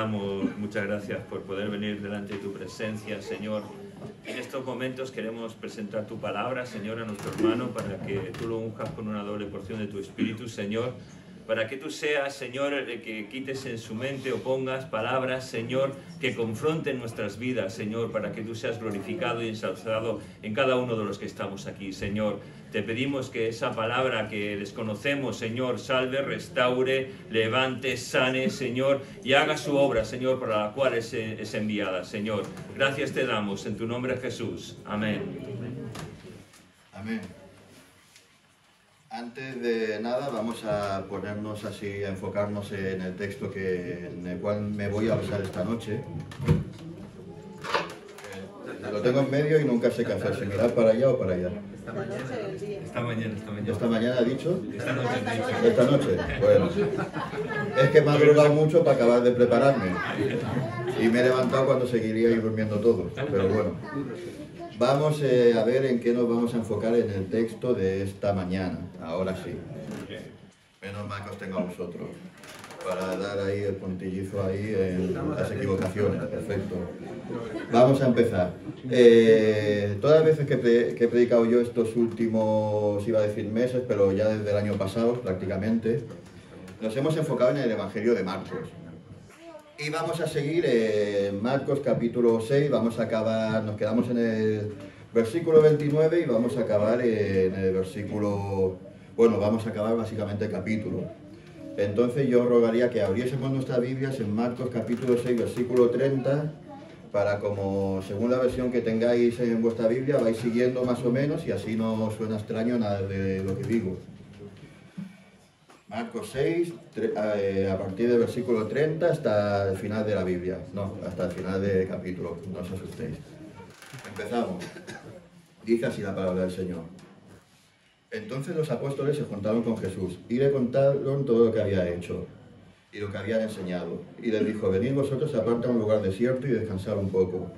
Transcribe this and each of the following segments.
damos muchas gracias por poder venir delante de tu presencia, Señor. En estos momentos queremos presentar tu palabra, Señor, a nuestro hermano, para que tú lo unjas con una doble porción de tu Espíritu, Señor. Para que tú seas, Señor, el que quites en su mente o pongas palabras, Señor, que confronten nuestras vidas, Señor, para que tú seas glorificado y ensalzado en cada uno de los que estamos aquí, Señor. Te pedimos que esa palabra que desconocemos, Señor, salve, restaure, levante, sane, Señor, y haga su obra, Señor, para la cual es enviada, Señor. Gracias te damos en tu nombre, Jesús. Amén. Amén. Antes de nada vamos a ponernos así, a enfocarnos en el texto en el cual me voy a basar esta noche. Lo tengo en medio y nunca sé qué hacer, si mirar para allá o para allá. Esta mañana. ¿Esta mañana ha dicho? Esta noche. ¿Esta noche? Bueno. Es que me ha durado mucho para acabar de prepararme. Y me he levantado cuando seguiría ir durmiendo todos. Pero bueno. Vamos a ver en qué nos vamos a enfocar en el texto de esta mañana. Ahora sí. Menos mal que os tengo a vosotros. Para dar ahí el puntillizo ahí en las equivocaciones. Perfecto. Vamos a empezar. Todas las veces que he predicado yo estos últimos, iba a decir meses, pero ya desde el año pasado prácticamente, nos hemos enfocado en el Evangelio de Marcos. Y vamos a seguir en Marcos capítulo 6, vamos a acabar, nos quedamos en el versículo 29 y vamos a acabar en el versículo, bueno, vamos a acabar básicamente el capítulo. Entonces yo os rogaría que abriésemos nuestras Biblias en Marcos capítulo 6, versículo 30, para como según la versión que tengáis en vuestra Biblia vais siguiendo más o menos y así no os suena extraño nada de lo que digo. Marcos 6, a partir del versículo 30 hasta el final de la Biblia. No, hasta el final del capítulo, no os asustéis. Empezamos. Dice así la palabra del Señor. Entonces los apóstoles se juntaron con Jesús y le contaron todo lo que había hecho y lo que habían enseñado. Y les dijo, venid vosotros aparte a un lugar desierto y descansar un poco.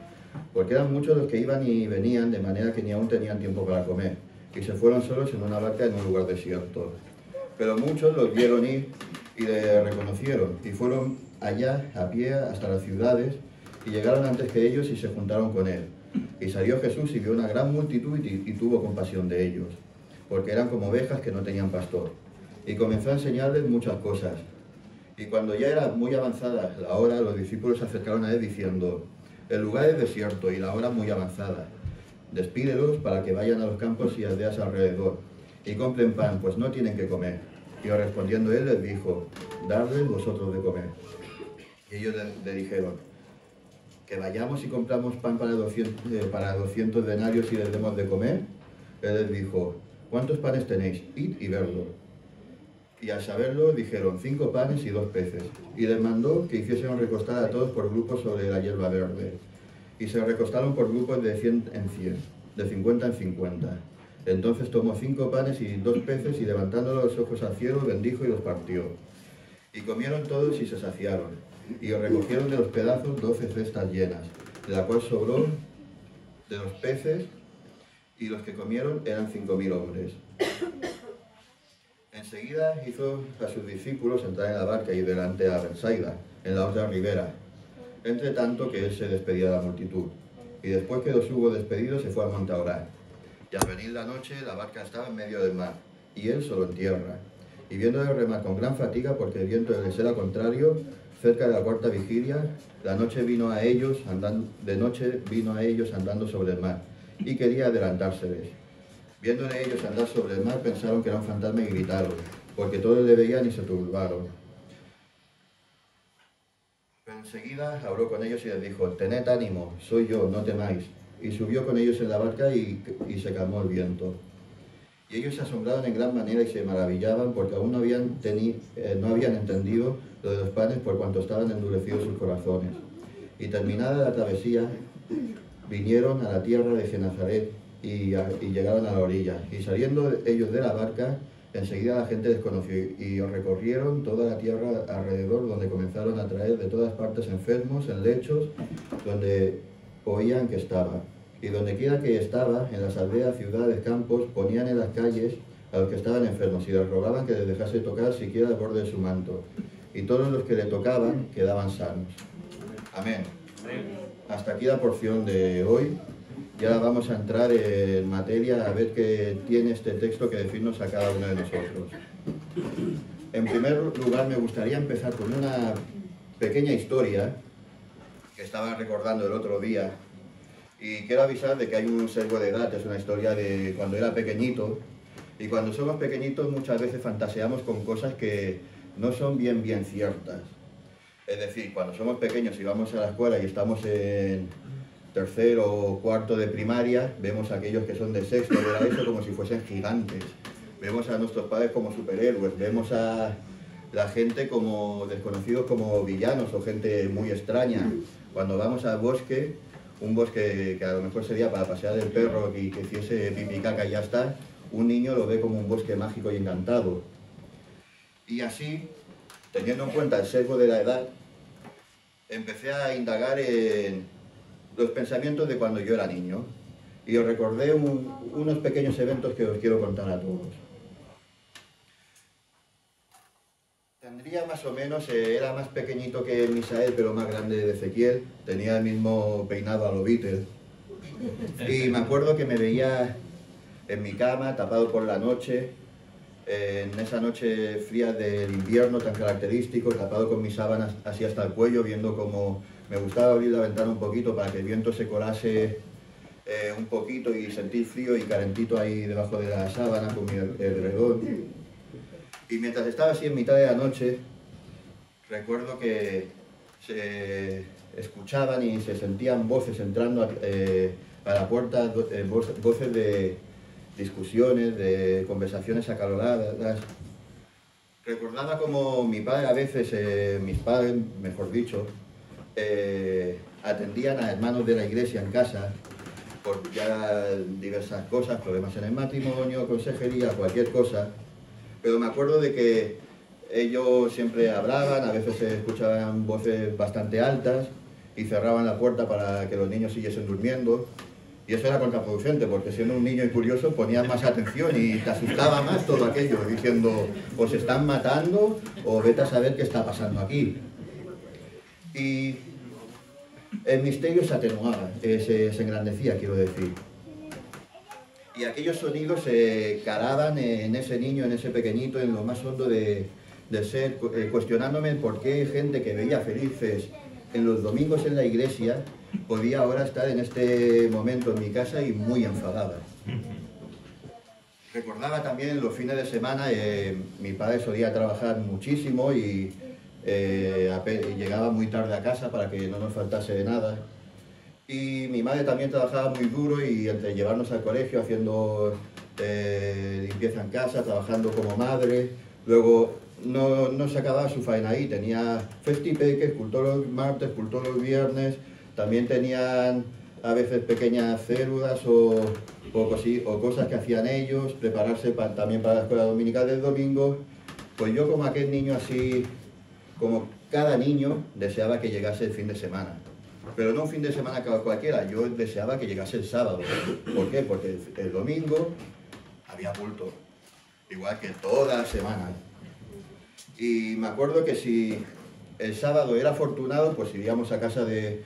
Porque eran muchos los que iban y venían, de manera que ni aún tenían tiempo para comer. Y se fueron solos en una barca en un lugar desierto. Pero muchos los vieron ir y le reconocieron, y fueron allá a pie hasta las ciudades, y llegaron antes que ellos y se juntaron con él. Y salió Jesús y vio una gran multitud y tuvo compasión de ellos, porque eran como ovejas que no tenían pastor. Y comenzó a enseñarles muchas cosas. Y cuando ya era muy avanzada la hora, los discípulos se acercaron a él diciendo, el lugar es desierto y la hora muy avanzada. Despídelos para que vayan a los campos y aldeas alrededor y compren pan, pues no tienen que comer. Y respondiendo él les dijo, dadles vosotros de comer. Y ellos le dijeron, que vayamos y compramos pan para 200 denarios y les demos de comer. Él les dijo, ¿cuántos panes tenéis? Id y verlo. Y al saberlo dijeron, 5 panes y 2 peces. Y les mandó que hiciesen recostar a todos por grupos sobre la hierba verde. Y se recostaron por grupos de 100 en 100, de 50 en 50. Entonces tomó 5 panes y 2 peces y levantándolo los ojos al cielo, bendijo y los partió. Y comieron todos y se saciaron. Y recogieron de los pedazos 12 cestas llenas, de la cual sobró de los peces, y los que comieron eran 5000 hombres. Enseguida hizo a sus discípulos entrar en la barca y delante a Betsaida, en la otra ribera, entre tanto que él se despedía de la multitud. Y después que los hubo despedido, se fue al monte a orar. Y al venir la noche, la barca estaba en medio del mar, y él solo en tierra. Y viéndole remar con gran fatiga, porque el viento les era contrario, cerca de la cuarta vigilia, de noche vino a ellos andando sobre el mar, y quería adelantárseles. Viéndole ellos andar sobre el mar, pensaron que era un fantasma y gritaron, porque todos le veían y se turbaron. Pero enseguida habló con ellos y les dijo, tened ánimo, soy yo, no temáis. Y subió con ellos en la barca y se calmó el viento. Y ellos se asombraban en gran manera y se maravillaban porque aún no habían entendido lo de los panes por cuanto estaban endurecidos sus corazones. Y terminada la travesía, vinieron a la tierra de Genezaret y llegaron a la orilla. Y saliendo ellos de la barca, enseguida la gente les conoció y recorrieron toda la tierra alrededor, donde comenzaron a traer de todas partes enfermos en lechos, donde oían que estaba. Y donde quiera que estaba, en las aldeas, ciudades, campos, ponían en las calles a los que estaban enfermos y les rogaban que les dejase tocar siquiera el borde de su manto. Y todos los que le tocaban quedaban sanos. Amén. Amén. Hasta aquí la porción de hoy. Y ahora vamos a entrar en materia a ver qué tiene este texto que decirnos a cada uno de nosotros. En primer lugar, me gustaría empezar con una pequeña historia que estaba recordando el otro día. Y quiero avisar de que hay un sesgo de edad. Es una historia de cuando era pequeñito. Y cuando somos pequeñitos muchas veces fantaseamos con cosas que no son bien ciertas. Es decir, cuando somos pequeños y vamos a la escuela y estamos en tercero o cuarto de primaria, vemos a aquellos que son de sexto de la ESO como si fuesen gigantes. Vemos a nuestros padres como superhéroes, vemos a la gente como desconocidos como villanos o gente muy extraña. Cuando vamos al bosque, un bosque que a lo mejor sería para pasear el perro y que hiciese pipi caca y ya está, un niño lo ve como un bosque mágico y encantado. Y así, teniendo en cuenta el sesgo de la edad, empecé a indagar en los pensamientos de cuando yo era niño. Y os recordé unos pequeños eventos que os quiero contar a todos. Tendría más o menos, era más pequeñito que Misael, pero más grande de Ezequiel. Tenía el mismo peinado a lo Beatles. Y me acuerdo que me veía en mi cama, tapado por la noche, en esa noche fría del invierno tan característico, tapado con mis sábanas así hasta el cuello, viendo cómo me gustaba abrir la ventana un poquito para que el viento se colase un poquito y sentir frío y calentito ahí debajo de la sábana con mi edredón. Y mientras estaba así en mitad de la noche, recuerdo que se escuchaban y se sentían voces entrando a la puerta, voces de discusiones, de conversaciones acaloradas. Recordaba como mi padre a veces, mis padres, mejor dicho, atendían a hermanos de la iglesia en casa por ya diversas cosas, problemas en el matrimonio, consejería, cualquier cosa. Pero me acuerdo de que ellos siempre hablaban, a veces se escuchaban voces bastante altas y cerraban la puerta para que los niños siguiesen durmiendo. Y eso era contraproducente, porque siendo un niño y curioso ponías más atención y te asustaba más todo aquello, diciendo, os están matando o vete a saber qué está pasando aquí. Y el misterio se atenuaba, se engrandecía, quiero decir. Y aquellos sonidos se calaban en ese niño, en ese pequeñito, en lo más hondo del ser, cuestionándome por qué gente que veía felices en los domingos en la iglesia podía ahora estar en este momento en mi casa y muy enfadada. Recordaba también los fines de semana, mi padre solía trabajar muchísimo y llegaba muy tarde a casa para que no nos faltase de nada. Y mi madre también trabajaba muy duro y entre llevarnos al colegio, haciendo limpieza en casa, trabajando como madre, luego no se acababa su faena ahí, tenía festipeques, cultó los martes, cultó los viernes, también tenían a veces pequeñas células o cosas que hacían ellos, prepararse también para la escuela dominical del domingo. Pues yo como aquel niño así, como cada niño, deseaba que llegase el fin de semana. Pero no un fin de semana cualquiera, yo deseaba que llegase el sábado. ¿Por qué? Porque el domingo había culto, igual que toda la semana. Y me acuerdo que si el sábado era afortunado, pues iríamos a casa de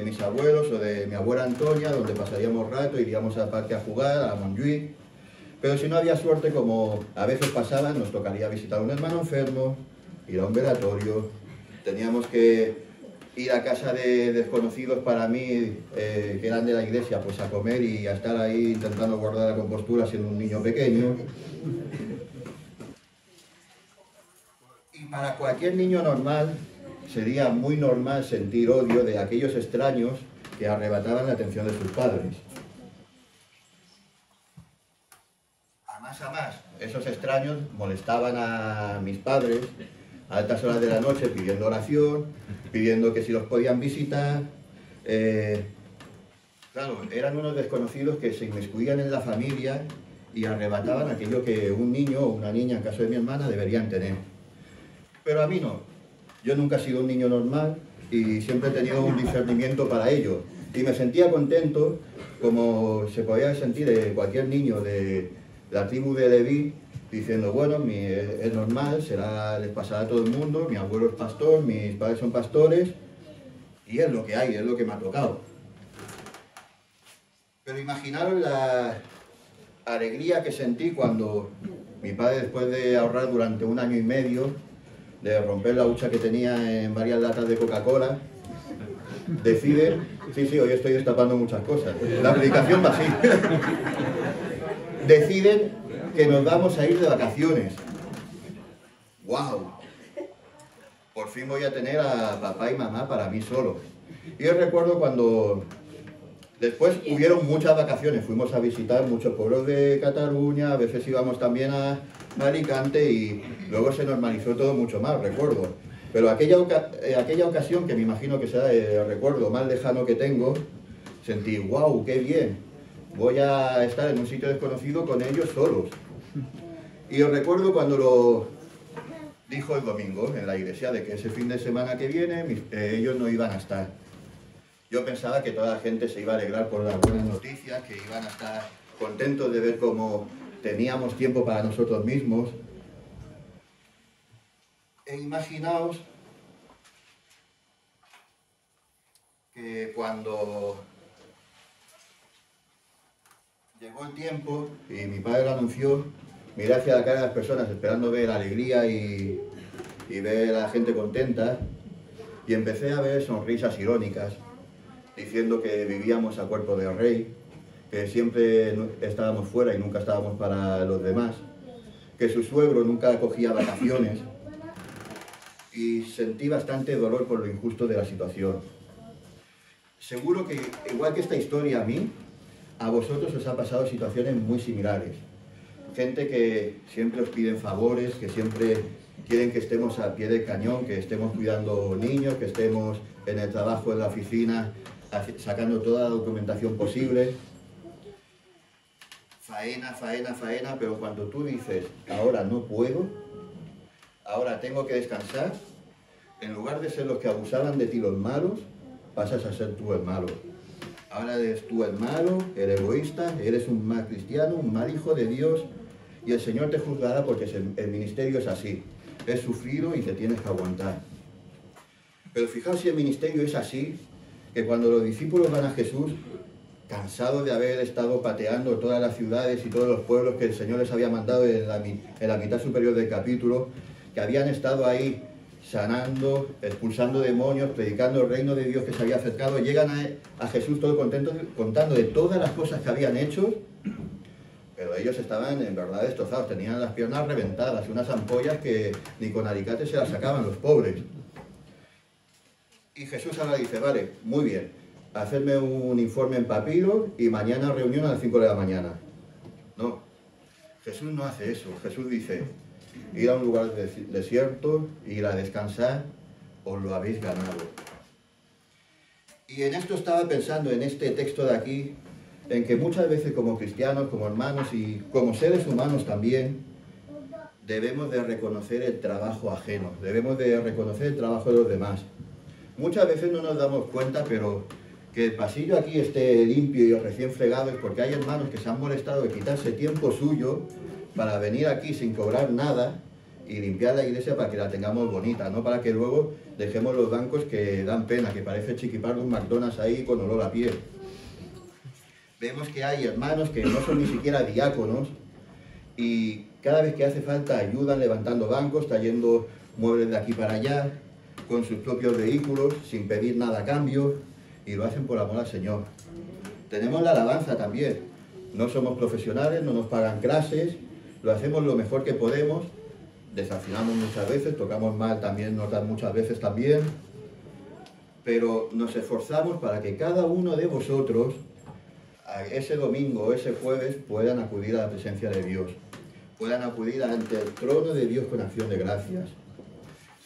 mis abuelos o de mi abuela Antonia, donde pasaríamos rato, iríamos al parque a jugar, a Montjuïc. Pero si no había suerte, como a veces pasaba, nos tocaría visitar a un hermano enfermo, ir a un velatorio, teníamos que ir a casa de desconocidos para mí, que eran de la iglesia, pues a comer y a estar ahí intentando guardar la compostura siendo un niño pequeño. Y para cualquier niño normal, sería muy normal sentir odio de aquellos extraños que arrebataban la atención de sus padres. A más, esos extraños molestaban a mis padres a altas horas de la noche pidiendo oración, pidiendo que si los podían visitar. Claro, eran unos desconocidos que se inmiscuían en la familia y arrebataban aquello que un niño o una niña, en caso de mi hermana, deberían tener. Pero a mí no. Yo nunca he sido un niño normal y siempre he tenido un discernimiento para ello. Y me sentía contento, como se podía sentir cualquier niño de la tribu de Leví, diciendo, bueno, es normal, les pasará a todo el mundo, mi abuelo es pastor, mis padres son pastores, Y es lo que hay, es lo que me ha tocado. Pero imaginaros la alegría que sentí cuando mi padre, después de ahorrar durante 1 año y medio, de romper la hucha que tenía en varias latas de Coca-Cola, decide, sí, hoy estoy destapando muchas cosas, la predicación va así, deciden que nos vamos a ir de vacaciones. ¡Wow! Por fin voy a tener a papá y mamá para mí solo. Y yo recuerdo cuando después hubieron muchas vacaciones, fuimos a visitar muchos pueblos de Cataluña, a veces íbamos también a Alicante y luego se normalizó todo mucho más, recuerdo. Pero aquella ocasión, que me imagino que será el recuerdo más lejano que tengo, sentí, wow, qué bien, voy a estar en un sitio desconocido con ellos solos. Y os recuerdo cuando lo dijo el domingo en la iglesia, de que ese fin de semana que viene ellos no iban a estar. Yo pensaba que toda la gente se iba a alegrar por las buenas noticias, que iban a estar contentos de ver cómo teníamos tiempo para nosotros mismos. E imaginaos que cuando llegó el tiempo y mi padre lo anunció, miré hacia la cara de las personas esperando ver alegría y ver a la gente contenta, y empecé a ver sonrisas irónicas, diciendo que vivíamos a cuerpo de rey, que siempre estábamos fuera y nunca estábamos para los demás, que su suegro nunca cogía vacaciones, y sentí bastante dolor por lo injusto de la situación. Seguro que, igual que esta historia a mí, a vosotros os ha pasado situaciones muy similares. Gente que siempre os piden favores, que siempre quieren que estemos a pie de cañón, que estemos cuidando niños, que estemos en el trabajo, en la oficina, sacando toda la documentación posible. Faena, faena, faena, pero cuando tú dices, ahora no puedo, ahora tengo que descansar, en lugar de ser los que abusaban de ti los malos, pasas a ser tú el malo. Ahora eres tú el malo, el egoísta, eres un mal cristiano, un mal hijo de Dios, y el Señor te juzgará porque el ministerio es así, es sufrido y te tienes que aguantar. Pero fijaos si el ministerio es así, que cuando los discípulos van a Jesús, cansados de haber estado pateando todas las ciudades y todos los pueblos que el Señor les había mandado en la mitad superior del capítulo, que habían estado ahí sanando, expulsando demonios, predicando el reino de Dios que se había acercado, llegan a Jesús todos contentos, contando de todas las cosas que habían hecho, pero ellos estaban en verdad destrozados, tenían las piernas reventadas, unas ampollas que ni con alicates se las sacaban los pobres. Y Jesús ahora dice, vale, muy bien, hacedme un informe en papiro y mañana reunión a las 5 de la mañana. No, Jesús no hace eso. Jesús dice, ir a un lugar desierto, ir a descansar, os lo habéis ganado. Y en esto estaba pensando, en este texto de aquí, en que muchas veces como cristianos, como hermanos y como seres humanos también, debemos de reconocer el trabajo ajeno, debemos de reconocer el trabajo de los demás. Muchas veces no nos damos cuenta, pero que el pasillo aquí esté limpio y recién fregado es porque hay hermanos que se han molestado de quitarse tiempo suyo para venir aquí sin cobrar nada y limpiar la iglesia para que la tengamos bonita, no para que luego dejemos los bancos que dan pena, que parece chiquipar de un McDonald's ahí con olor a piel. Vemos que hay hermanos que no son ni siquiera diáconos y cada vez que hace falta ayudan levantando bancos, trayendo muebles de aquí para allá, con sus propios vehículos, sin pedir nada a cambio, y lo hacen por amor al Señor. Tenemos la alabanza también. No somos profesionales, no nos pagan clases, lo hacemos lo mejor que podemos, desafinamos muchas veces, tocamos mal también, notas muchas veces también, pero nos esforzamos para que cada uno de vosotros, ese domingo o ese jueves, puedan acudir a la presencia de Dios, puedan acudir ante el trono de Dios con acción de gracias.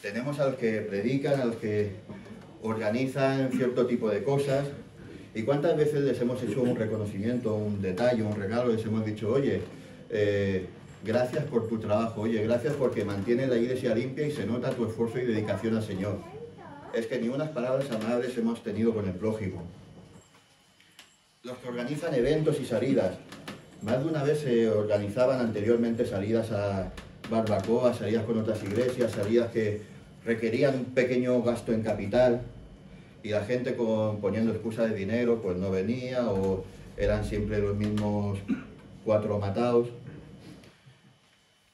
Tenemos a los que predican, a los que organizan cierto tipo de cosas, y cuántas veces les hemos hecho un reconocimiento, un detalle, un regalo, les hemos dicho, oye, gracias por tu trabajo, oye, gracias porque mantienes la iglesia limpia y se nota tu esfuerzo y dedicación al Señor. Es que ni unas palabras amables hemos tenido con el prójimo. Los que organizan eventos y salidas, más de una vez se organizaban anteriormente salidas a barbacoa, salidas con otras iglesias, salidas que requerían un pequeño gasto en capital, y la gente poniendo excusas de dinero, pues no venía, o eran siempre los mismos 4 matados.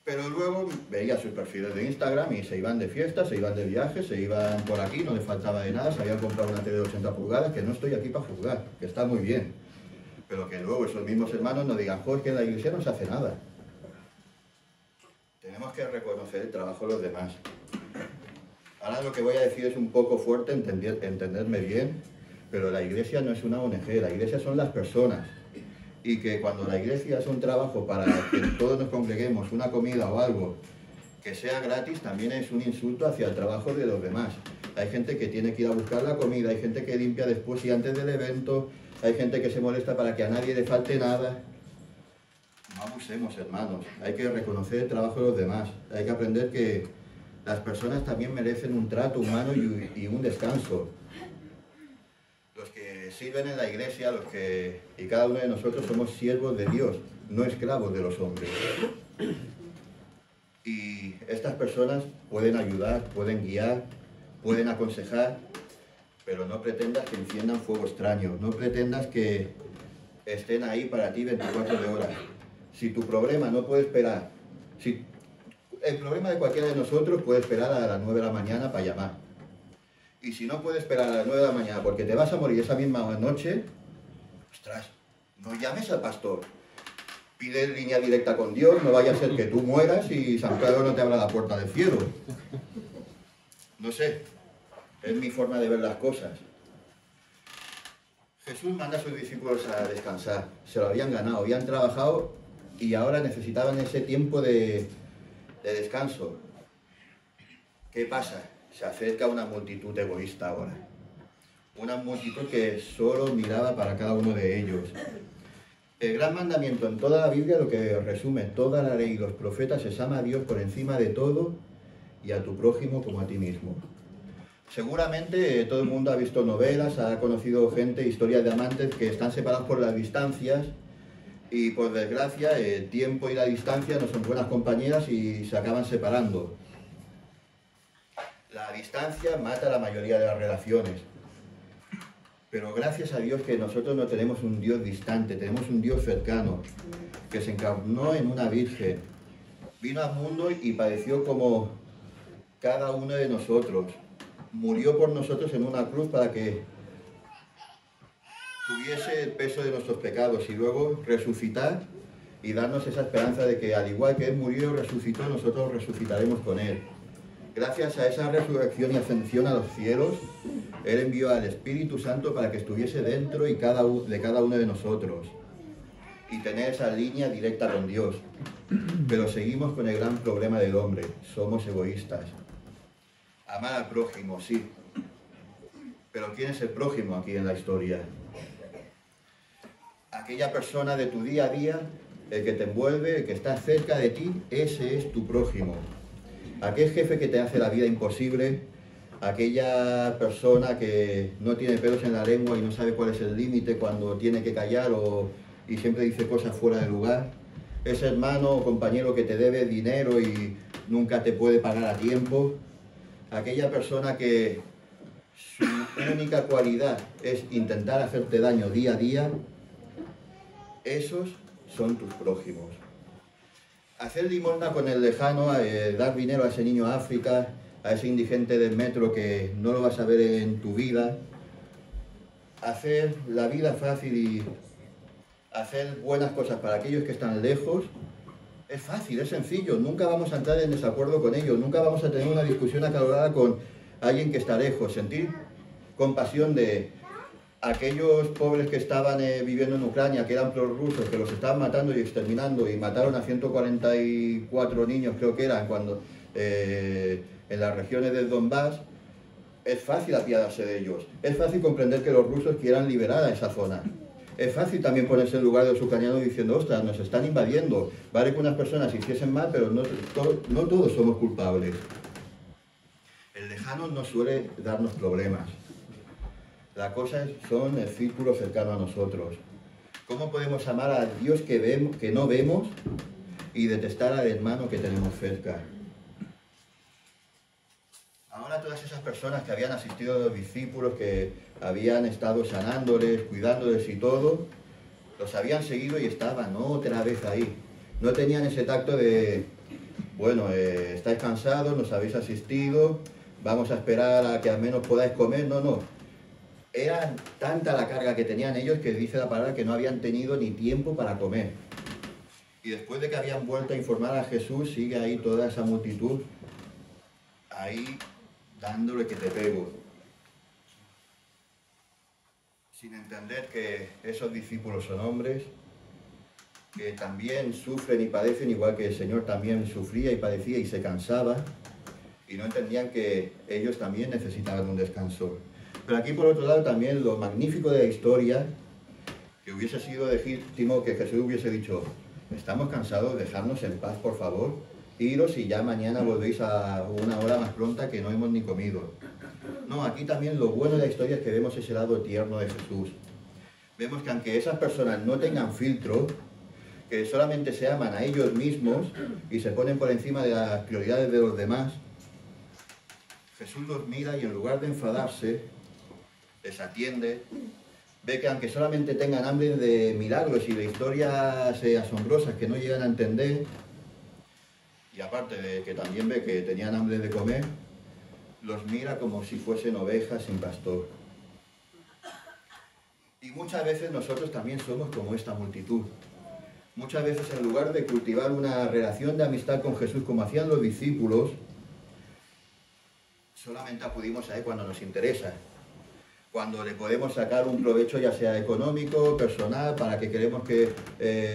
Pero luego veía sus perfiles de Instagram y se iban de fiestas, se iban de viajes, se iban por aquí, no les faltaba de nada, se habían comprado una tele de 80 pulgadas, que no estoy aquí para juzgar, que está muy bien. Pero que luego esos mismos hermanos nos digan, joder, que en la iglesia no se hace nada. Tenemos que reconocer el trabajo de los demás. Ahora lo que voy a decir es un poco fuerte, entenderme bien, pero la iglesia no es una ONG, la iglesia son las personas. Y que cuando la iglesia hace un trabajo para que todos nos congreguemos, una comida o algo, que sea gratis, también es un insulto hacia el trabajo de los demás. Hay gente que tiene que ir a buscar la comida, hay gente que limpia después y antes del evento, hay gente que se molesta para que a nadie le falte nada. No abusemos, hermanos, hay que reconocer el trabajo de los demás, hay que aprender que las personas también merecen un trato humano y un descanso. Los que sirven en la iglesia, y cada uno de nosotros somos siervos de Dios, no esclavos de los hombres. Y estas personas pueden ayudar, pueden guiar, pueden aconsejar, pero no pretendas que enciendan fuego extraño, no pretendas que estén ahí para ti 24 horas. Si tu problema no puede esperar, el problema de cualquiera de nosotros puede esperar a las 9 de la mañana para llamar. Y si no puede esperar a las 9 de la mañana porque te vas a morir esa misma noche, ostras, no llames al pastor. Pide línea directa con Dios, no vaya a ser que tú mueras y San Pedro no te abra la puerta del cielo. No sé, es mi forma de ver las cosas. Jesús manda a sus discípulos a descansar, se lo habían ganado, habían trabajado y ahora necesitaban ese tiempo de descanso. ¿Qué pasa? Se acerca una multitud egoísta ahora. Una multitud que solo miraba para cada uno de ellos. El gran mandamiento en toda la Biblia, lo que resume toda la ley y los profetas, es ama a Dios por encima de todo y a tu prójimo como a ti mismo. Seguramente todo el mundo ha visto novelas, ha conocido gente, historias de amantes que están separados por las distancias y por desgracia el tiempo y la distancia no son buenas compañeras y se acaban separando. La distancia mata la mayoría de las relaciones. Pero gracias a Dios que nosotros no tenemos un Dios distante, tenemos un Dios cercano, que se encarnó en una virgen, vino al mundo y padeció como cada uno de nosotros, murió por nosotros en una cruz para que tuviese el peso de nuestros pecados y luego resucitar y darnos esa esperanza de que al igual que Él murió y resucitó, nosotros resucitaremos con Él. Gracias a esa resurrección y ascensión a los cielos, Él envió al Espíritu Santo para que estuviese dentro de cada uno de nosotros y tener esa línea directa con Dios. Pero seguimos con el gran problema del hombre, somos egoístas. Amar al prójimo, sí. Pero ¿quién es el prójimo aquí en la historia? Aquella persona de tu día a día, el que te envuelve, el que está cerca de ti, ese es tu prójimo. Aquel jefe que te hace la vida imposible, aquella persona que no tiene pelos en la lengua y no sabe cuál es el límite cuando tiene que callar y siempre dice cosas fuera de lugar, ese hermano o compañero que te debe dinero y nunca te puede pagar a tiempo, aquella persona que su única cualidad es intentar hacerte daño día a día, esos son tus prójimos. Hacer limosna con el lejano, dar dinero a ese niño a África, a ese indigente del metro que no lo vas a ver en tu vida, hacer la vida fácil y hacer buenas cosas para aquellos que están lejos, es fácil, es sencillo, nunca vamos a entrar en desacuerdo con ellos, nunca vamos a tener una discusión acalorada con alguien que está lejos, sentir compasión de aquellos pobres que estaban viviendo en Ucrania, que eran prorrusos, que los estaban matando y exterminando, y mataron a 144 niños, creo que eran, cuando en las regiones del Donbass. Es fácil apiadarse de ellos, es fácil comprender que los rusos quieran liberar a esa zona. Es fácil también ponerse en el lugar de los ucranianos diciendo, ostras, nos están invadiendo, vale que unas personas hiciesen mal, pero no todos somos culpables. El lejano no suele darnos problemas. La cosa son el círculo cercano a nosotros. ¿Cómo podemos amar a Dios que no vemos y detestar al hermano que tenemos cerca? Ahora todas esas personas que habían asistido a los discípulos, que habían estado sanándoles, cuidándoles y todo, los habían seguido y estaban otra vez ahí. No tenían ese tacto de, bueno, estáis cansados, nos habéis asistido, vamos a esperar a que al menos podáis comer. No, no. Era tanta la carga que tenían ellos que dice la palabra que no habían tenido ni tiempo para comer. Y después de que habían vuelto a informar a Jesús, sigue ahí toda esa multitud, ahí dándole que te pego. Sin entender que esos discípulos son hombres, que también sufren y padecen, igual que el Señor también sufría y padecía y se cansaba, y no entendían que ellos también necesitaban un descanso. Pero aquí, por otro lado, también lo magnífico de la historia, que hubiese sido legítimo que Jesús hubiese dicho, estamos cansados, dejadnos en paz, por favor, iros y ya mañana volvéis a una hora más pronta que no hemos ni comido. No, aquí también lo bueno de la historia es que vemos ese lado tierno de Jesús. Vemos que aunque esas personas no tengan filtro, que solamente se aman a ellos mismos y se ponen por encima de las prioridades de los demás, Jesús los mira y en lugar de enfadarse, les atiende, ve que aunque solamente tengan hambre de milagros y de historias asombrosas que no llegan a entender, y aparte de que también ve que tenían hambre de comer, los mira como si fuesen ovejas sin pastor. Y muchas veces nosotros también somos como esta multitud. Muchas veces en lugar de cultivar una relación de amistad con Jesús como hacían los discípulos, solamente acudimos a Él cuando nos interesa, cuando le podemos sacar un provecho ya sea económico, personal, para que queremos que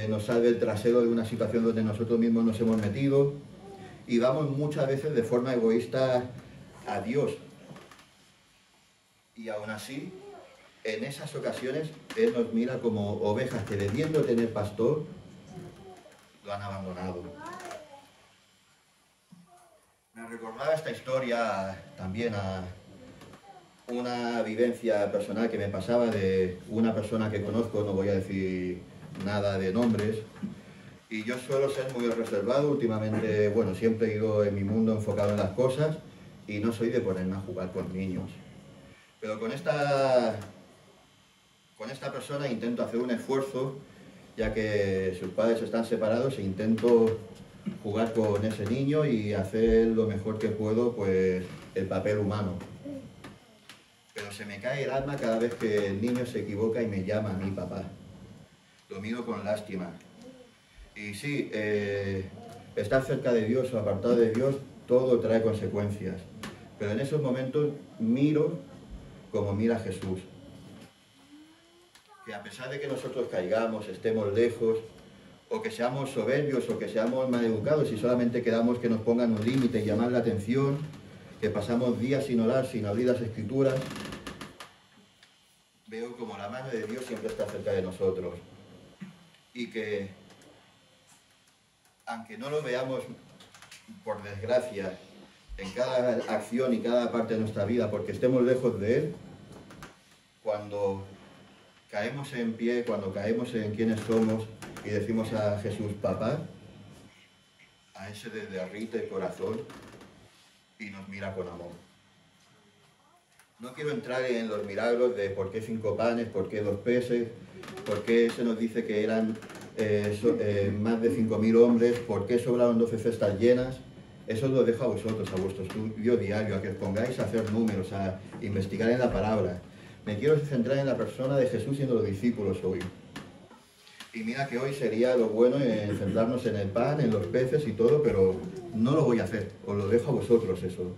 nos salve el trasero de una situación donde nosotros mismos nos hemos metido, y vamos muchas veces de forma egoísta a Dios. Y aún así, en esas ocasiones, Él nos mira como ovejas que debiendo tener pastor, lo han abandonado. Me recordaba esta historia también a una vivencia personal que me pasaba de una persona que conozco, no voy a decir nada de nombres, y yo suelo ser muy reservado últimamente, bueno, siempre he ido en mi mundo enfocado en las cosas y no soy de ponerme a jugar con niños. Pero con esta persona intento hacer un esfuerzo, ya que sus padres están separados, e intento jugar con ese niño y hacer lo mejor que puedo, pues, el papel humano. Pero se me cae el alma cada vez que el niño se equivoca y me llama a mí papá. Lo miro con lástima. Y sí, estar cerca de Dios o apartado de Dios, todo trae consecuencias. Pero en esos momentos miro como mira Jesús. Que a pesar de que nosotros caigamos, estemos lejos, o que seamos soberbios, o que seamos maleducados y solamente queramos que nos pongan un límite y llamar la atención, que pasamos días sin orar, sin abrir las Escrituras, veo como la mano de Dios siempre está cerca de nosotros. Y que, aunque no lo veamos, por desgracia, en cada acción y cada parte de nuestra vida, porque estemos lejos de Él, cuando caemos en pie, cuando caemos en quiénes somos y decimos a Jesús, papá, a ese le derrite el corazón y nos mira con amor. No quiero entrar en los milagros de por qué 5 panes, por qué 2 peces, por qué se nos dice que eran más de 5.000 hombres, por qué sobraron 12 cestas llenas. Eso lo dejo a vosotros, a vuestro estudio diario, a que os pongáis a hacer números, a investigar en la palabra. Me quiero centrar en la persona de Jesús y en los discípulos hoy. Y mira que hoy sería lo bueno en centrarnos en el pan, en los peces y todo, pero no lo voy a hacer, os lo dejo a vosotros eso.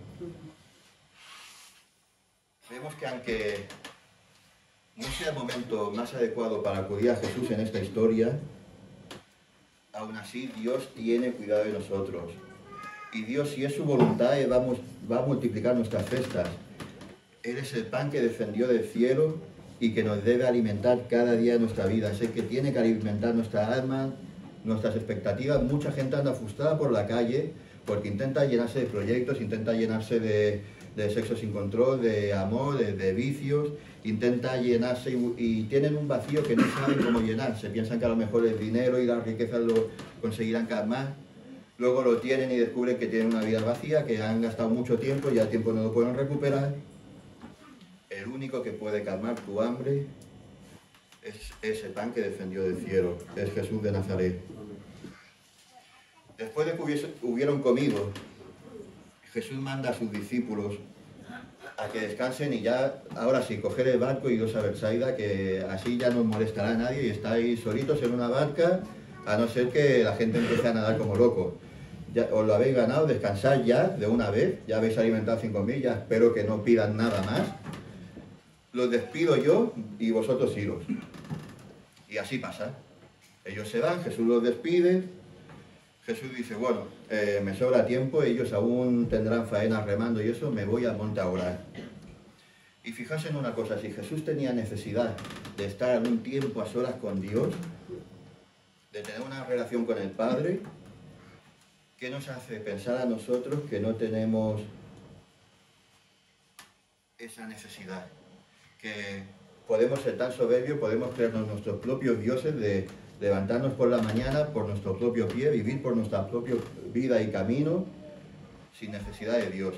Vemos que aunque no sea el momento más adecuado para acudir a Jesús en esta historia, aún así Dios tiene cuidado de nosotros. Y Dios, si es su voluntad, va a multiplicar nuestras cestas. Él es el pan que descendió del cielo y que nos debe alimentar cada día de nuestra vida. Es el que tiene que alimentar nuestra alma, nuestras expectativas. Mucha gente anda frustrada por la calle porque intenta llenarse de proyectos, intenta llenarse de sexo sin control, de amor, de vicios, intenta llenarse y tienen un vacío que no saben cómo llenar. Se piensan que a lo mejor el dinero y las riquezas lo conseguirán cada más. Luego lo tienen y descubren que tienen una vida vacía, que han gastado mucho tiempo y al tiempo no lo pueden recuperar. El único que puede calmar tu hambre es ese pan que descendió del cielo, es Jesús de Nazaret. Después de que hubieron comido, Jesús manda a sus discípulos a que descansen y ya, ahora sí, coger el barco y iros a Betsaida, que así ya no os molestará a nadie y estáis solitos en una barca, a no ser que la gente empiece a nadar como locos. Ya os lo habéis ganado, descansad ya de una vez, ya habéis alimentado 5.000, ya espero que no pidan nada más. Los despido yo y vosotros iros. Y así pasa. Ellos se van, Jesús los despide. Jesús dice, bueno, me sobra tiempo, ellos aún tendrán faenas remando y eso, me voy al monte a orar. Y fijaos en una cosa, si Jesús tenía necesidad de estar un tiempo a solas con Dios, de tener una relación con el Padre, ¿qué nos hace pensar a nosotros que no tenemos esa necesidad? Que podemos ser tan soberbios, podemos crearnos nuestros propios dioses de levantarnos por la mañana por nuestro propio pie, vivir por nuestra propia vida y camino, sin necesidad de Dios.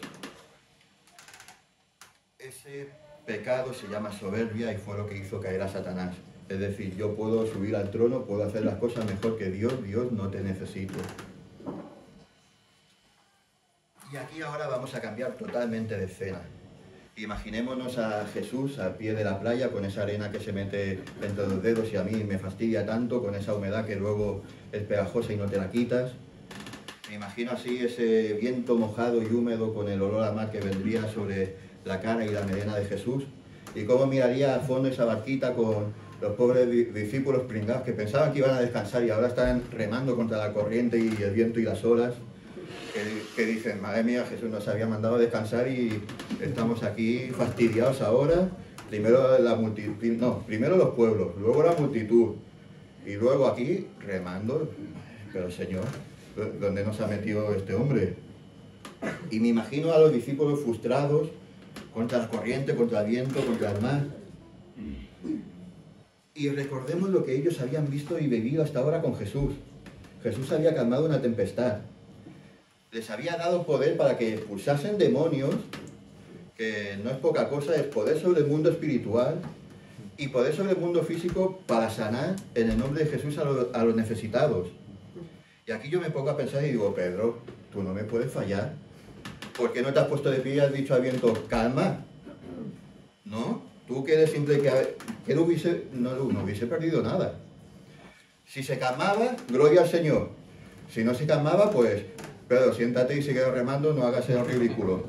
Ese pecado se llama soberbia y fue lo que hizo caer a Satanás. Es decir, yo puedo subir al trono, puedo hacer las cosas mejor que Dios, Dios no te necesito. Y aquí ahora vamos a cambiar totalmente de escena. Imaginémonos a Jesús al pie de la playa con esa arena que se mete entre los dedos y a mí me fastidia tanto, con esa humedad que luego es pegajosa y no te la quitas. Me imagino así ese viento mojado y húmedo con el olor a mar que vendría sobre la cara y la melena de Jesús. Y cómo miraría al fondo esa barquita con los pobres discípulos pringados que pensaban que iban a descansar y ahora están remando contra la corriente y el viento y las olas. Que dicen, madre mía, Jesús nos había mandado a descansar y estamos aquí fastidiados ahora. Primero la multitud, no, primero los pueblos, luego la multitud y luego aquí remando. Pero Señor, ¿dónde nos ha metido este hombre? Y me imagino a los discípulos frustrados contra la corriente, contra el viento, contra el mar. Y recordemos lo que ellos habían visto y vivido hasta ahora con Jesús. Jesús había calmado una tempestad. Les había dado poder para que expulsasen demonios, que no es poca cosa, es poder sobre el mundo espiritual y poder sobre el mundo físico para sanar en el nombre de Jesús a los necesitados. Y aquí yo me pongo a pensar y digo, Pedro, tú no me puedes fallar. ¿Por qué no te has puesto de pie y has dicho al viento, calma? ¿No? Tú que eres simple que no hubiese perdido nada. Si se calmaba, gloria al Señor. Si no se calmaba, pues... Pedro, siéntate y sigue remando, no hagas el ridículo.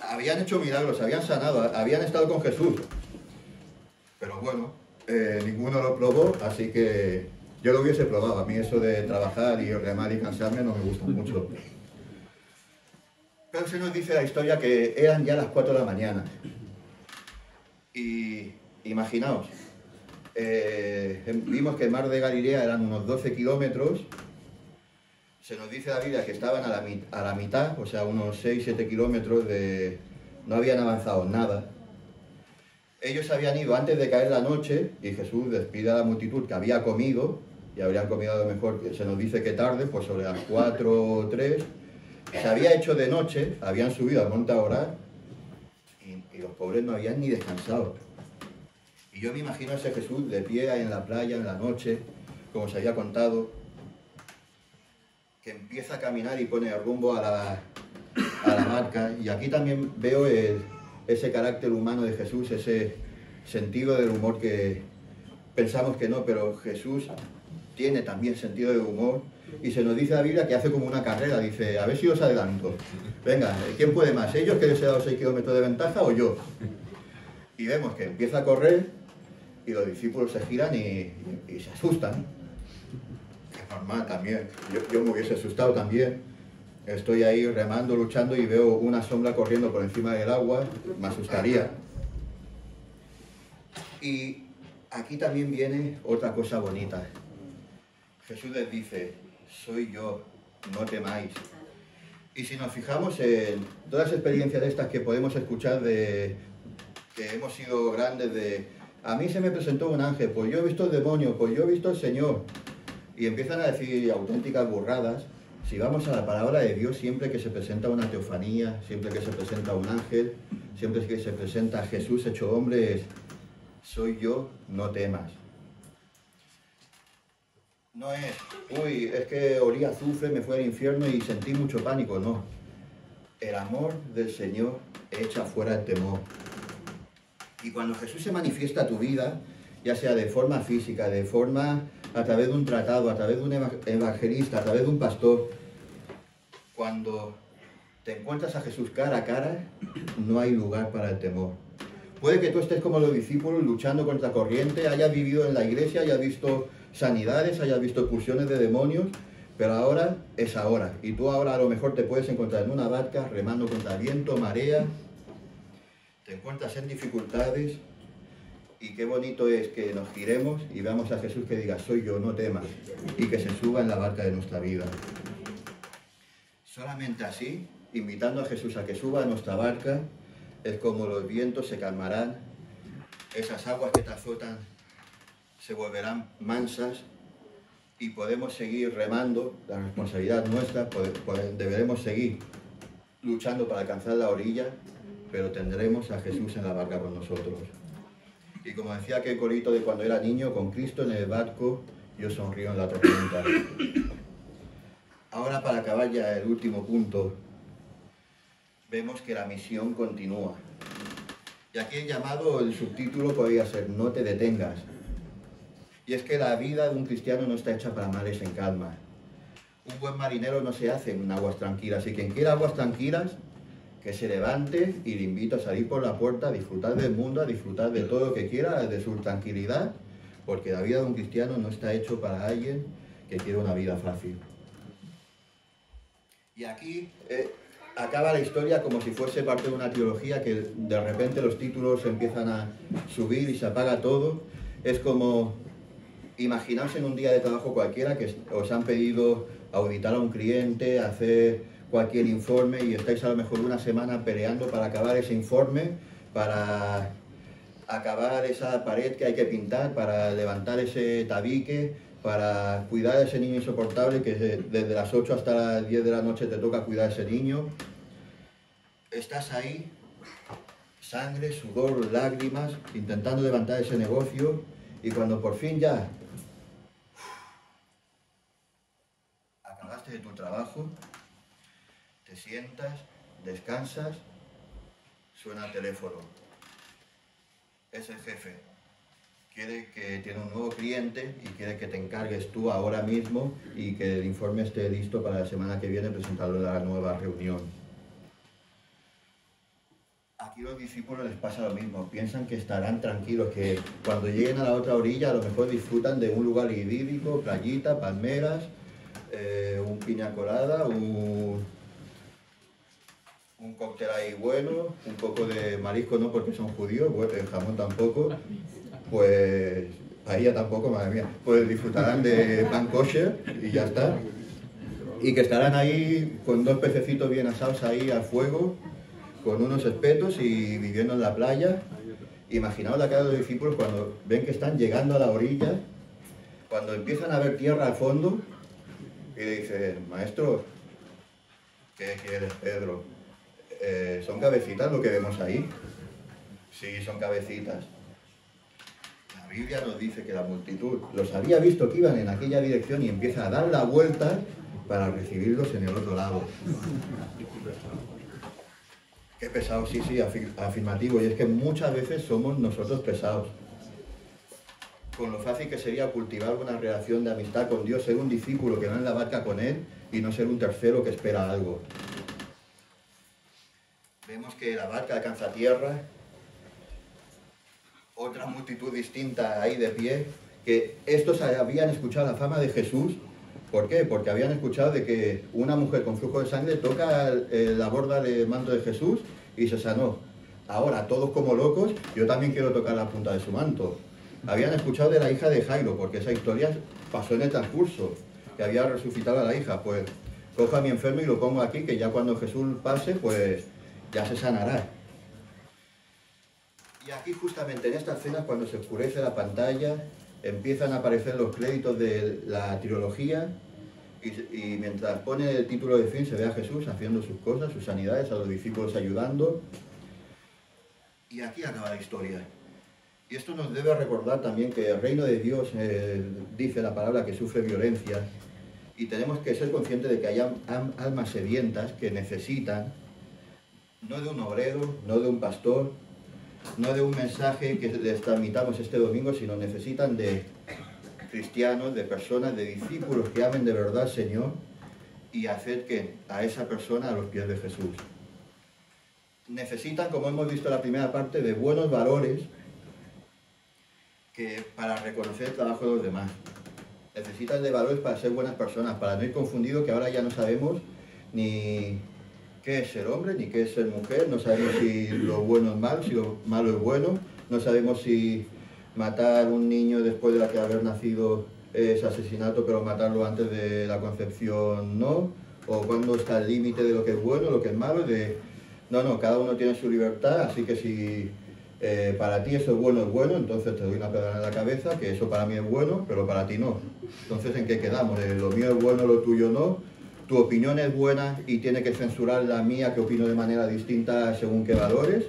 Habían hecho milagros, habían sanado, habían estado con Jesús. Pero bueno, ninguno lo probó, así que yo lo hubiese probado. A mí eso de trabajar y remar y cansarme no me gusta mucho. Pero se nos dice la historia que eran ya las 4 de la mañana. Y imaginaos, vimos que el mar de Galilea eran unos 12 kilómetros. Se nos dice la Biblia que estaban a la mitad, o sea, unos 6-7 kilómetros no habían avanzado nada. Ellos habían ido antes de caer la noche y Jesús despide a la multitud que había comido, y habrían comido a lo mejor, se nos dice que tarde, pues sobre las 4 o 3. Se había hecho de noche, habían subido al monte a orar y los pobres no habían ni descansado. Y yo me imagino a ese Jesús de pie en la playa en la noche, como se había contado, que empieza a caminar y pone el rumbo a la barca. Y aquí también veo ese carácter humano de Jesús, ese sentido del humor que pensamos que no, pero Jesús tiene también sentido de humor. Y se nos dice la Biblia que hace como una carrera, dice, a ver si os adelanto. Venga, ¿quién puede más? ¿Ellos que les he dado 6 kilómetros de ventaja o yo? Y vemos que empieza a correr y los discípulos se giran y se asustan. Normal también, yo me hubiese asustado también. Estoy ahí remando, luchando y veo una sombra corriendo por encima del agua, me asustaría. Y aquí también viene otra cosa bonita. Jesús les dice, soy yo, no temáis. Y si nos fijamos en todas las experiencias de estas que podemos escuchar que hemos sido grandes a mí se me presentó un ángel, pues yo he visto el demonio, pues yo he visto al Señor. y empiezan a decir auténticas burradas. Si vamos a la palabra de Dios, siempre que se presenta una teofanía, siempre que se presenta un ángel, siempre que se presenta Jesús hecho hombre, es: soy yo, no temas. No es: uy, es que olía azufre, me fui al infierno y sentí mucho pánico. No. El amor del Señor echa fuera el temor. Y cuando Jesús se manifiesta a tu vida, ya sea de forma física, de forma a través de un tratado, a través de un evangelista, a través de un pastor, cuando te encuentras a Jesús cara a cara, no hay lugar para el temor. Puede que tú estés como los discípulos luchando contra corriente, hayas vivido en la iglesia, hayas visto sanidades, hayas visto expulsiones de demonios, pero ahora es ahora. Y tú ahora a lo mejor te puedes encontrar en una barca remando contra viento, marea, te encuentras en dificultades, y qué bonito es que nos giremos y veamos a Jesús que diga: soy yo, no temas, y que se suba en la barca de nuestra vida. Solamente así, invitando a Jesús a que suba a nuestra barca, es como los vientos se calmarán, esas aguas que te azotan se volverán mansas y podemos seguir remando. La responsabilidad nuestra, deberemos seguir luchando para alcanzar la orilla, pero tendremos a Jesús en la barca con nosotros. Y como decía aquel corito de cuando era niño: con Cristo en el barco, yo sonrío en la tormenta. Ahora, para acabar ya el último punto, vemos que la misión continúa. Y aquí el llamado, el subtítulo podría ser: no te detengas. Y es que la vida de un cristiano no está hecha para mares en calma. Un buen marinero no se hace en aguas tranquilas, y quien quiera aguas tranquilas, que se levante, y le invito a salir por la puerta, a disfrutar del mundo, a disfrutar de todo lo que quiera, de su tranquilidad, porque la vida de un cristiano no está hecho para alguien que quiere una vida fácil. Y aquí acaba la historia como si fuese parte de una trilogía, que de repente los títulos empiezan a subir y se apaga todo. Es como imaginaos en un día de trabajo cualquiera que os han pedido auditar a un cliente, hacer cualquier informe, y estáis a lo mejor una semana peleando para acabar ese informe, para acabar esa pared que hay que pintar, para levantar ese tabique, para cuidar a ese niño insoportable que desde las 8 hasta las 10 de la noche te toca cuidar a ese niño. Estás ahí, sangre, sudor, lágrimas, intentando levantar ese negocio, y cuando por fin ya acabaste de tu trabajo, te sientas, descansas, suena el teléfono. Es el jefe. Quiere que tiene un nuevo cliente y quiere que te encargues tú ahora mismo y que el informe esté listo para la semana que viene presentarlo en la nueva reunión. Aquí los discípulos les pasa lo mismo. Piensan que estarán tranquilos, que cuando lleguen a la otra orilla a lo mejor disfrutan de un lugar idílico, playita, palmeras, un piña colada, un cóctel ahí bueno, un poco de marisco, no porque son judíos, bueno, el jamón tampoco, pues paella tampoco, madre mía, pues disfrutarán de pan kosher y ya está. Y que estarán ahí con 2 pececitos bien asados ahí al fuego, con unos espetos y viviendo en la playa. Imaginaos la cara de los discípulos cuando ven que están llegando a la orilla, cuando empiezan a ver tierra al fondo, y le dicen: maestro, ¿qué quieres, Pedro? ¿Son cabecitas lo que vemos ahí? Sí, son cabecitas. La Biblia nos dice que la multitud los había visto que iban en aquella dirección y empieza a dar la vuelta para recibirlos en el otro lado. Qué pesado, sí, afirmativo. Y es que muchas veces somos nosotros pesados. Con lo fácil que sería cultivar una relación de amistad con Dios, ser un discípulo que va en la barca con Él y no ser un tercero que espera algo. Vemos que la barca alcanza tierra, otra multitud distinta ahí de pie, que estos habían escuchado la fama de Jesús. ¿Por qué? Porque habían escuchado de que una mujer con flujo de sangre toca la borda del manto de Jesús y se sanó. Ahora, todos como locos, yo también quiero tocar la punta de su manto. Habían escuchado de la hija de Jairo, porque esa historia pasó en el transcurso, que había resucitado a la hija. Pues cojo a mi enfermo y lo pongo aquí, que ya cuando Jesús pase, pues ya se sanará. Y aquí justamente en esta escena, cuando se oscurece la pantalla, empiezan a aparecer los créditos de la trilogía y mientras pone el título de fin se ve a Jesús haciendo sus cosas, sus sanidades, a los discípulos ayudando. Y aquí acaba la historia. Y esto nos debe recordar también que el reino de Dios, dice la palabra, que sufre violencia. Y tenemos que ser conscientes de que hay almas sedientas que necesitan, no de un obrero, no de un pastor, no de un mensaje que les transmitamos este domingo, sino necesitan de cristianos, de personas, de discípulos que amen de verdad al Señor y acerquen a esa persona a los pies de Jesús. Necesitan, como hemos visto en la primera parte, de buenos valores para reconocer el trabajo de los demás. Necesitan de valores para ser buenas personas, para no ir confundidos, que ahora ya no sabemos ni qué es ser hombre ni qué es ser mujer, no sabemos si lo bueno es malo, si lo malo es bueno, no sabemos si matar a un niño después de haber nacido es asesinato, pero matarlo antes de la concepción no, o cuándo está el límite de lo que es bueno, lo que es malo, no, cada uno tiene su libertad, así que si para ti eso es bueno, entonces te doy una pedrada en la cabeza, que eso para mí es bueno, pero para ti no. Entonces, ¿en qué quedamos? Lo mío es bueno, lo tuyo no. Tu opinión es buena y tiene que censurar la mía, que opino de manera distinta según qué valores.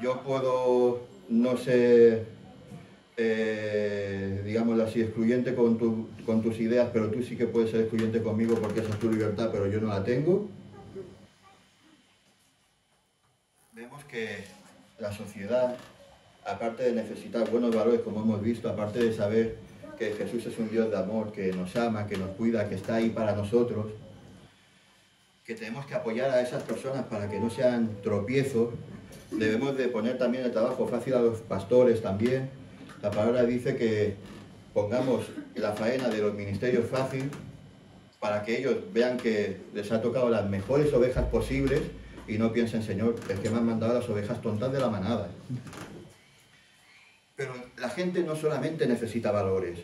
Yo puedo no ser, digámoslo así, excluyente con tus ideas, pero tú sí que puedes ser excluyente conmigo porque esa es tu libertad, pero yo no la tengo. Vemos que la sociedad, aparte de necesitar buenos valores, como hemos visto, aparte de saber que Jesús es un Dios de amor, que nos ama, que nos cuida, que está ahí para nosotros, que tenemos que apoyar a esas personas para que no sean tropiezos. Debemos de poner también el trabajo fácil a los pastores también. La palabra dice que pongamos la faena de los ministerios fácil para que ellos vean que les ha tocado las mejores ovejas posibles y no piensen, Señor, es que me han mandado las ovejas tontas de la manada. Pero la gente no solamente necesita valores,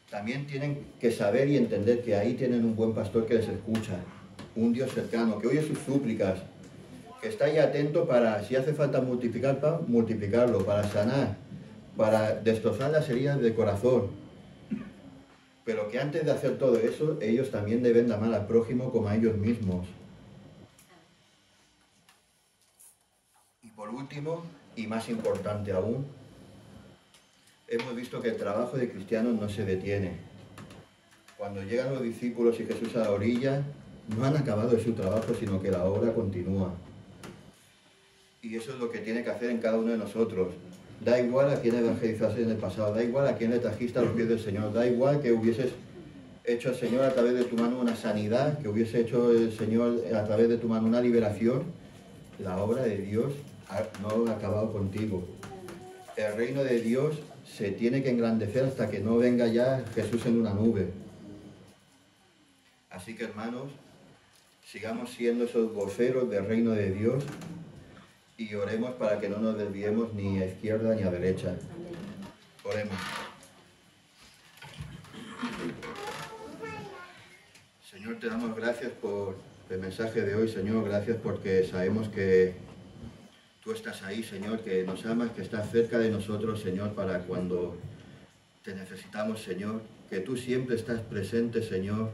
también tienen que saber y entender que ahí tienen un buen pastor que les escucha, un Dios cercano, que oye sus súplicas, que está ahí atento para, si hace falta multiplicar pan, multiplicarlo, para sanar, para destrozar las heridas del corazón. Pero que antes de hacer todo eso, ellos también deben de amar al prójimo como a ellos mismos. Y por último, y más importante aún, hemos visto que el trabajo de cristianos no se detiene. Cuando llegan los discípulos y Jesús a la orilla, no han acabado su trabajo, sino que la obra continúa. Y eso es lo que tiene que hacer en cada uno de nosotros. Da igual a quién evangelizaste en el pasado, da igual a quién le trajiste a los pies del Señor, da igual que hubieses hecho el Señor a través de tu mano una sanidad, que hubiese hecho el Señor a través de tu mano una liberación. La obra de Dios no ha acabado contigo. El reino de Dios se tiene que engrandecer hasta que no venga ya Jesús en una nube. Así que, hermanos, sigamos siendo esos voceros del reino de Dios y oremos para que no nos desviemos ni a izquierda ni a derecha. Oremos. Señor, te damos gracias por el mensaje de hoy, Señor. Gracias porque sabemos que tú estás ahí, Señor, que nos amas, que estás cerca de nosotros, Señor, para cuando te necesitamos, Señor. Que tú siempre estás presente, Señor,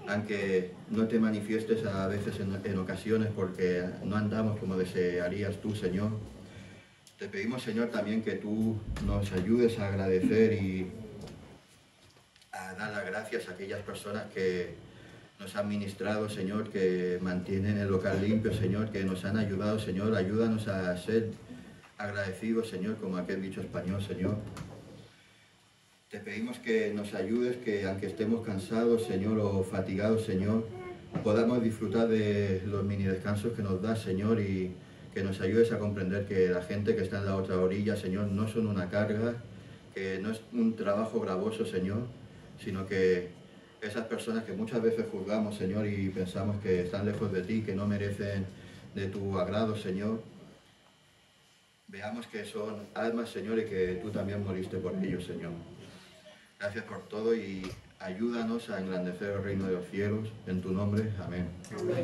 aunque no te manifiestes a veces en ocasiones porque no andamos como desearías tú, Señor. Te pedimos, Señor, también que tú nos ayudes a agradecer y a dar las gracias a aquellas personas que nos han ministrado, Señor, que mantienen el local limpio, Señor, que nos han ayudado, Señor. Ayúdanos a ser agradecidos, Señor, como aquel dicho español, Señor. Te pedimos que nos ayudes, que aunque estemos cansados, Señor, o fatigados, Señor, podamos disfrutar de los mini descansos que nos das, Señor, y que nos ayudes a comprender que la gente que está en la otra orilla, Señor, no son una carga, que no es un trabajo gravoso, Señor, sino que esas personas que muchas veces juzgamos, Señor, y pensamos que están lejos de ti, que no merecen de tu agrado, Señor, veamos que son almas, Señor, y que tú también moriste por ellos, Señor. Gracias por todo y ayúdanos a engrandecer el reino de los cielos. En tu nombre, amén. Amén.